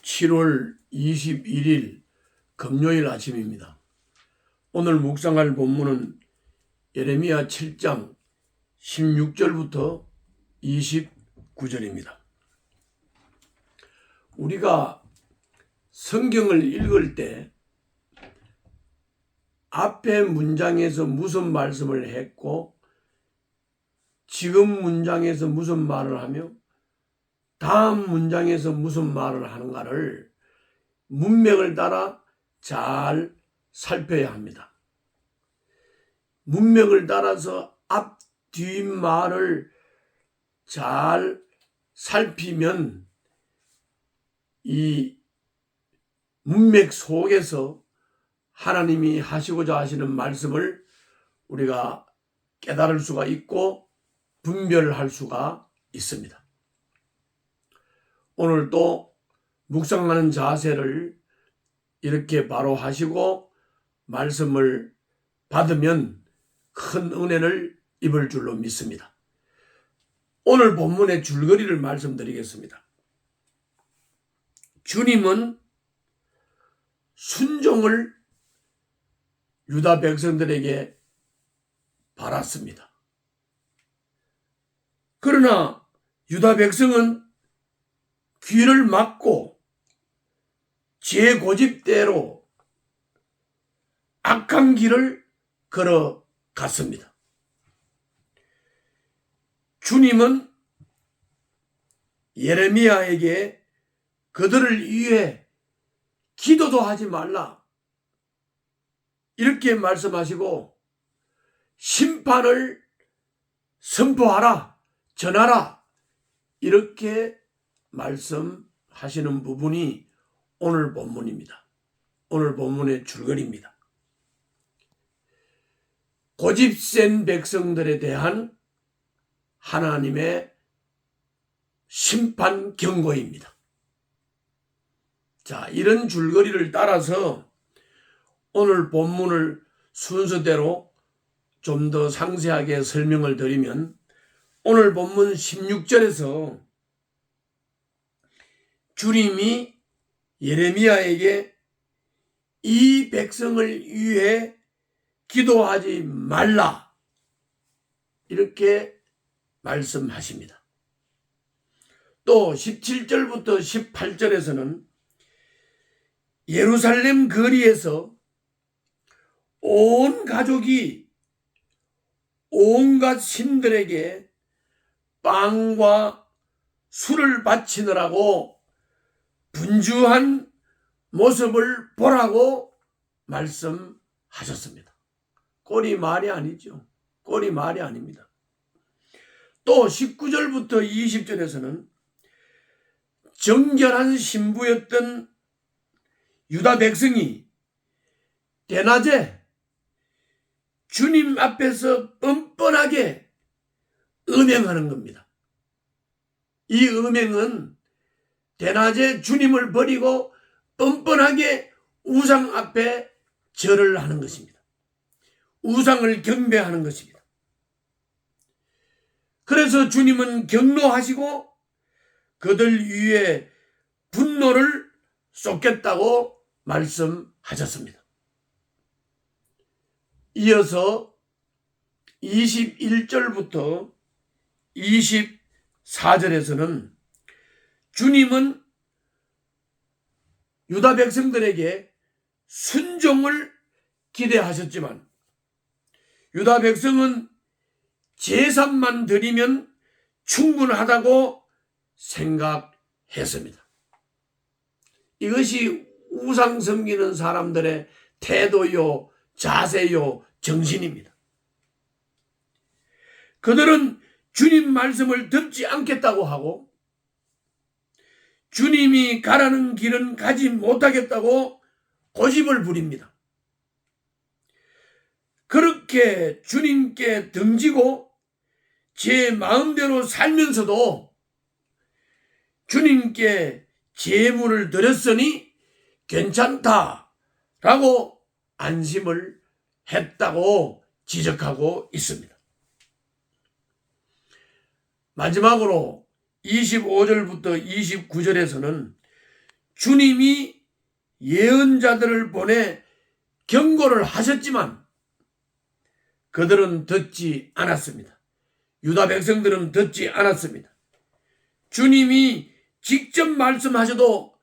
7월 21일 금요일 아침입니다. 오늘 묵상할 본문은 예레미야 7장 16절부터 29절입니다. 우리가 성경을 읽을 때 앞에 문장에서 무슨 말씀을 했고 지금 문장에서 무슨 말을 하며 다음 문장에서 무슨 말을 하는가를 문맥을 따라 잘 살펴야 합니다. 문맥을 따라서 앞, 뒤 말을 잘 살피면 이 문맥 속에서 하나님이 하시고자 하시는 말씀을 우리가 깨달을 수가 있고 분별할 수가 있습니다. 오늘 또 묵상하는 자세를 이렇게 바로 하시고 말씀을 받으면 큰 은혜를 입을 줄로 믿습니다. 오늘 본문의 줄거리를 말씀드리겠습니다. 주님은 순종을 유다 백성들에게 바랐습니다. 그러나 유다 백성은 귀를 막고 제 고집대로 악한 길을 걸어갔습니다. 주님은 예레미야에게 그들을 위해 기도도 하지 말라 이렇게 말씀하시고 심판을 선포하라, 전하라 이렇게 말씀하시는 부분이 오늘 본문입니다. 오늘 본문의 줄거리입니다. 고집센 백성들에 대한 하나님의 심판 경고입니다. 자, 이런 줄거리를 따라서 오늘 본문을 순서대로 좀 더 상세하게 설명을 드리면 오늘 본문 16절에서 주님이 예레미야에게 이 백성을 위해 기도하지 말라 이렇게 말씀하십니다. 또 17절부터 18절에서는 예루살렘 거리에서 온 가족이 온갖 신들에게 빵과 술을 바치느라고 분주한 모습을 보라고 말씀하셨습니다. 꼴이 말이 아니죠. 꼴이 말이 아닙니다. 또 19절부터 20절에서는 정결한 신부였던 유다 백성이 대낮에 주님 앞에서 뻔뻔하게 음행하는 겁니다. 이 음행은 대낮에 주님을 버리고 뻔뻔하게 우상 앞에 절을 하는 것입니다. 우상을 경배하는 것입니다. 그래서 주님은 경노하시고 그들 위에 분노를 쏟겠다고 말씀하셨습니다. 이어서 21절부터 24절에서는 주님은 유다 백성들에게 순종을 기대하셨지만 유다 백성은 제사만 드리면 충분하다고 생각했습니다. 이것이 우상 섬기는 사람들의 태도요, 자세요, 정신입니다. 그들은 주님 말씀을 듣지 않겠다고 하고 주님이 가라는 길은 가지 못하겠다고 고집을 부립니다. 그렇게 주님께 등지고 제 마음대로 살면서도 주님께 제물을 드렸으니 괜찮다라고 안심을 했다고 지적하고 있습니다. 마지막으로 25절부터 29절에서는 주님이 예언자들을 보내 경고를 하셨지만 그들은 듣지 않았습니다. 유다 백성들은 듣지 않았습니다. 주님이 직접 말씀하셔도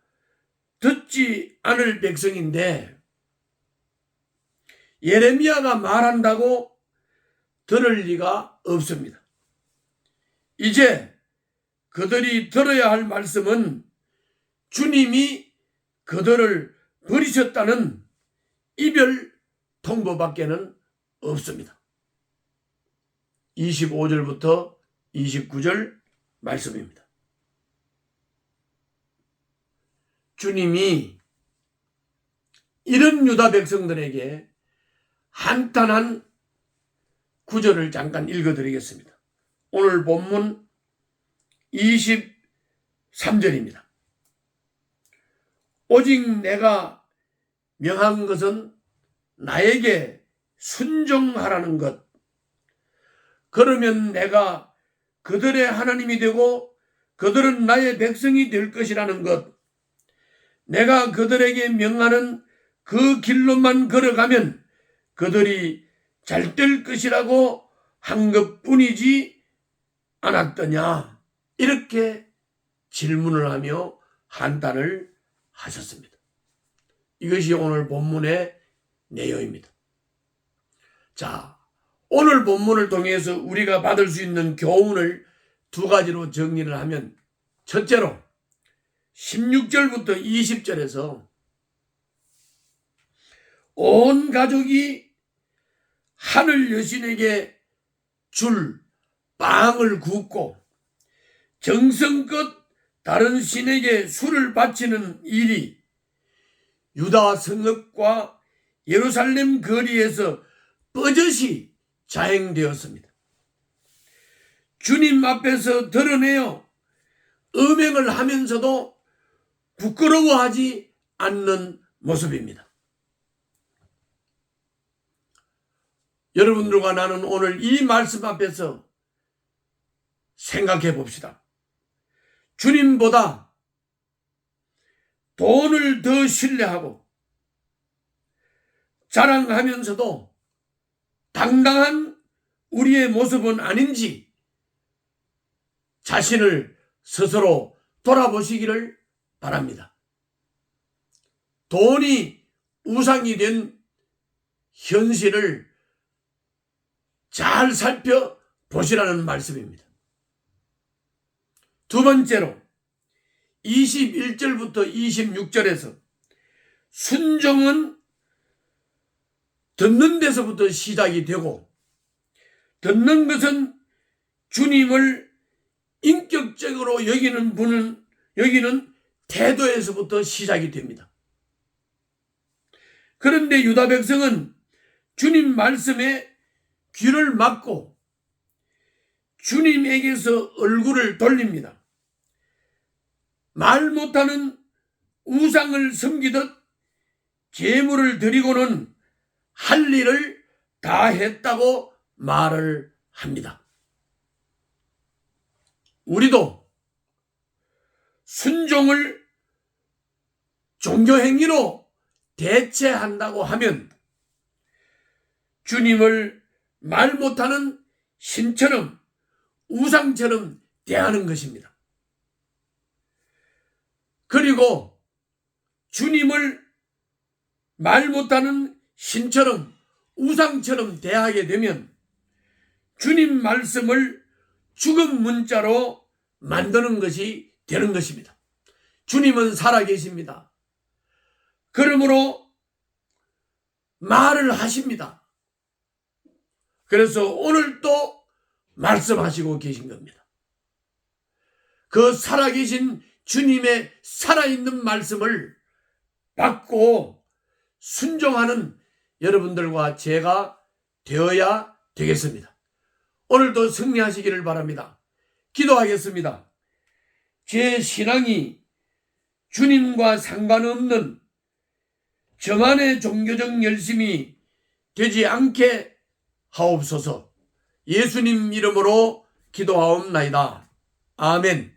듣지 않을 백성인데 예레미야가 말한다고 들을 리가 없습니다. 이제 그들이 들어야 할 말씀은 주님이 그들을 버리셨다는 이별 통보밖에는 없습니다. 25절부터 29절 말씀입니다. 주님이 이런 유다 백성들에게 한탄한 구절을 잠깐 읽어드리겠습니다. 오늘 본문 23절입니다. 오직 내가 명한 것은 나에게 순종하라는 것. 그러면 내가 그들의 하나님이 되고 그들은 나의 백성이 될 것이라는 것. 내가 그들에게 명하는 그 길로만 걸어가면 그들이 잘 될 것이라고 한 것뿐이지 않았더냐. 이렇게 질문을 하며 한탄을 하셨습니다. 이것이 오늘 본문의 내용입니다. 자, 오늘 본문을 통해서 우리가 받을 수 있는 교훈을 두 가지로 정리를 하면, 첫째로 16절부터 20절에서 온 가족이 하늘 여신에게 줄 빵을 굽고 정성껏 다른 신에게 술을 바치는 일이 유다 성읍과 예루살렘 거리에서 뻗어시 자행되었습니다. 주님 앞에서 드러내어 음행을 하면서도 부끄러워하지 않는 모습입니다. 여러분들과 나는 오늘 이 말씀 앞에서 생각해 봅시다. 주님보다 돈을 더 신뢰하고 자랑하면서도 당당한 우리의 모습은 아닌지 자신을 스스로 돌아보시기를 바랍니다. 돈이 우상이 된 현실을 잘 살펴보시라는 말씀입니다. 두 번째로 21절부터 26절에서 순종은 듣는 데서부터 시작이 되고, 듣는 것은 주님을 인격적으로 여기는 태도에서부터 시작이 됩니다. 그런데 유다 백성은 주님 말씀에 귀를 막고 주님에게서 얼굴을 돌립니다. 말 못하는 우상을 섬기듯 제물을 드리고는 할 일을 다 했다고 말을 합니다. 우리도 순종을 종교행위로 대체한다고 하면 주님을 말 못하는 신처럼 우상처럼 대하는 것입니다. 그리고 주님을 말 못하는 신처럼 우상처럼 대하게 되면 주님 말씀을 죽은 문자로 만드는 것이 되는 것입니다. 주님은 살아계십니다. 그러므로 말을 하십니다. 그래서 오늘 또 말씀하시고 계신 겁니다. 그 살아계신 주님의 살아있는 말씀을 받고 순종하는 여러분들과 제가 되어야 되겠습니다. 오늘도 승리하시기를 바랍니다. 기도하겠습니다. 제 신앙이 주님과 상관없는 저만의 종교적 열심이 되지 않게 하옵소서. 예수님 이름으로 기도하옵나이다. 아멘.